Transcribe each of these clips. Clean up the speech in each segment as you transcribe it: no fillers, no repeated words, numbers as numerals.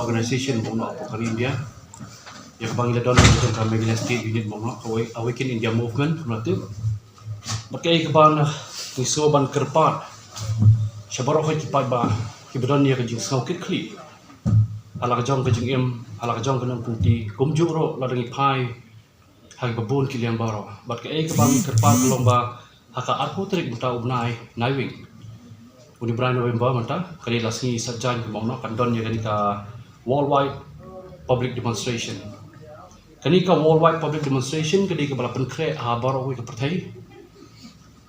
organization mong apo India yang bang ila don macam kami gila state unit mong awaken India movement berarti pakai keban ngiso ban kerpat syabaro ko kipat ba kibadon ya kajing saukit kli ala kajong kajing ala kajong kanang kunti kumjuro ladangi pai hag babun kilian baro bat kai keban kerpat lomba haka arko trik buta ubnai naiwing uni brand November manta kali lasni sajan mong kandon ya kanika worldwide public demonstration kanika worldwide public demonstration kadi ke balapan kre baro ko ke pertai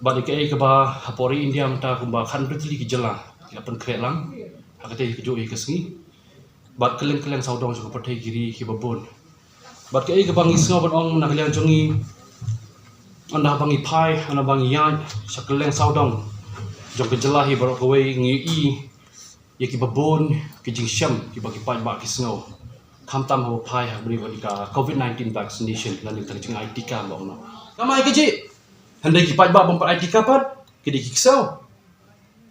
balik ke ba hapori India mata kumba khan betli ki jela lapan kre lang hakate ke jo ke sengi bat keleng saudong jo pertai kiri ki babon bat ke bang isngo ban ong na kalian jongi anda bangi pai anda bangi yan sakeleng saudong jong ke jela hi baro ko ngi ya ki babon ki jingsham ki bagi pai ba ki snow khamtam ho pai ha bri ka COVID-19 vaccination lan ni tang IT ka mo no kamai ke ji handai ki pai ba bom par IT ka pat ki di ki sau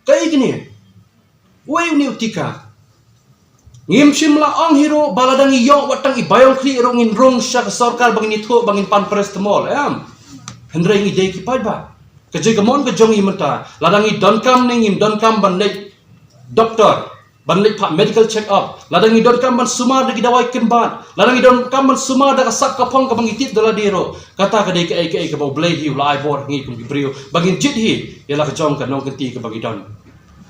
kai gini wei ni utika ngim shimla ong hero baladangi yo watang ibayong kli rongin rong sya sarkar bangin itho bangin pan prestamol am handai ngi dei ki pai ba ke ji gamon ke jongi mata ladangi donkam ning donkam ban lek doktor banlik pak medical check up ladangi don kamban sumar dagi dawai kemban ladangi don kamban sumar daga sak kapong kabang itit dala dero kata ka dei ke bau blay hi lai bor ngi kum brio bagin jit hi yala ka jong ka nong kenti ka bagi don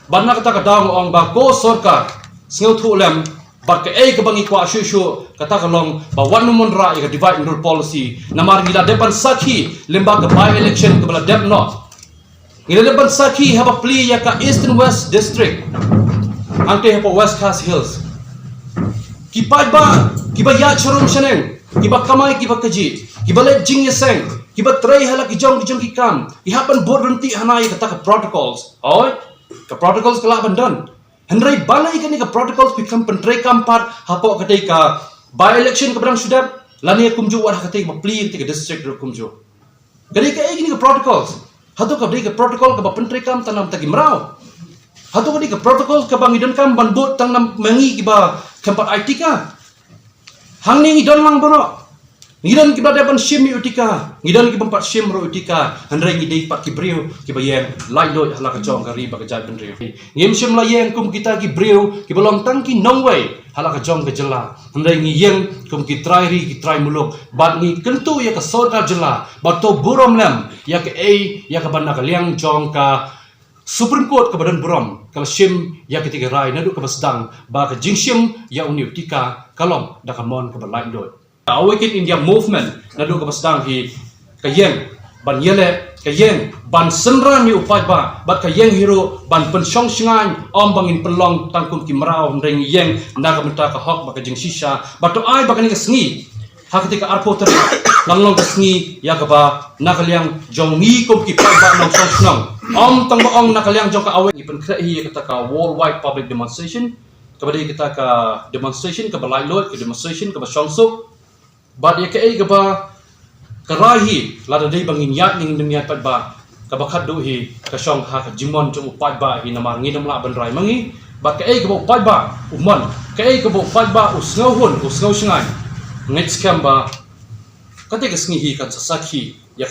banna kata ka dang ong ba ko sarkar sngau thu lem bat ke bangi kwa shu kata ka long ba wan mon ra ya divide and rule policy namar ngila depan sakhi lemba ka by election ka bala dep not ngila depan sakhi haba plea ya ka east and west district angke hapo West Coast Hills kipai ba kiba ya chorom seneng kiba kamai kiba kaji kiba le jing yeseng kiba tray hala ki jong ki kam ihapan board renti hanai kata ka protocols oi ka protocols kala bandan hendrai balai kani ka protocols become pentray kampat hapo kadai ka by election ka brang sudah lani kumju war katai ma plea ti ka district ro kumju kadai ka ini ka protocols hato ka dai ka protocol ka pentray kam tanam tagi mrau hato kadi ke protokol ke bangidon kam banbot tang nam mengi kiba tempat IT ka hang ni ngidon lang bono ngidon kiba depan sim utika ngidon kiba pat sim ro utika handrai ngidei pat kibriu kiba yen lai doi hala ka jong kari ba ka jai benriu ngim sim la yen kum kita kibriu kiba long tang ki nongwei hala ka jong ka jela handrai ngi yen kum ki try muluk bat ni kentu ya ka sorka jela bat to burom lem ya ka banda ka liang jong ka Supreme Court ke badan buram kalau sim ya ketika rai nadu ke basdang ba ke jingsim ya uni utika kalom da kamon ke balai doi awaken India movement nadu ke basdang hi kayeng ban yele kayeng ban senran ni upai ba bat kayeng hero ban pensong singai om bangin pelong tangkum kimrau ndeng yeng naga menta ka hok ba ke jing sisa bato ai ba ke sengi ha ketika arpo ter langlong ke sengi ya ke ba nakaliang jongi kom ki pa ba nong song snong om tang baong nakaliang jong ka awe ipen krehi kata ka worldwide public demonstration kepada kita ka demonstration ke balai lot ke demonstration ke basongsuk bad ya ke ba karahi lada dei bangin ya ning dunia pat ba ka bakat do hi ka song ha ka jimon jong upai ba hi namar ngidam la ban rai mangi bad ke ba upai ba umon ke ba upai ba usngau hun usngau singai next scam ba kate ka sngi hi ka sasakhi ya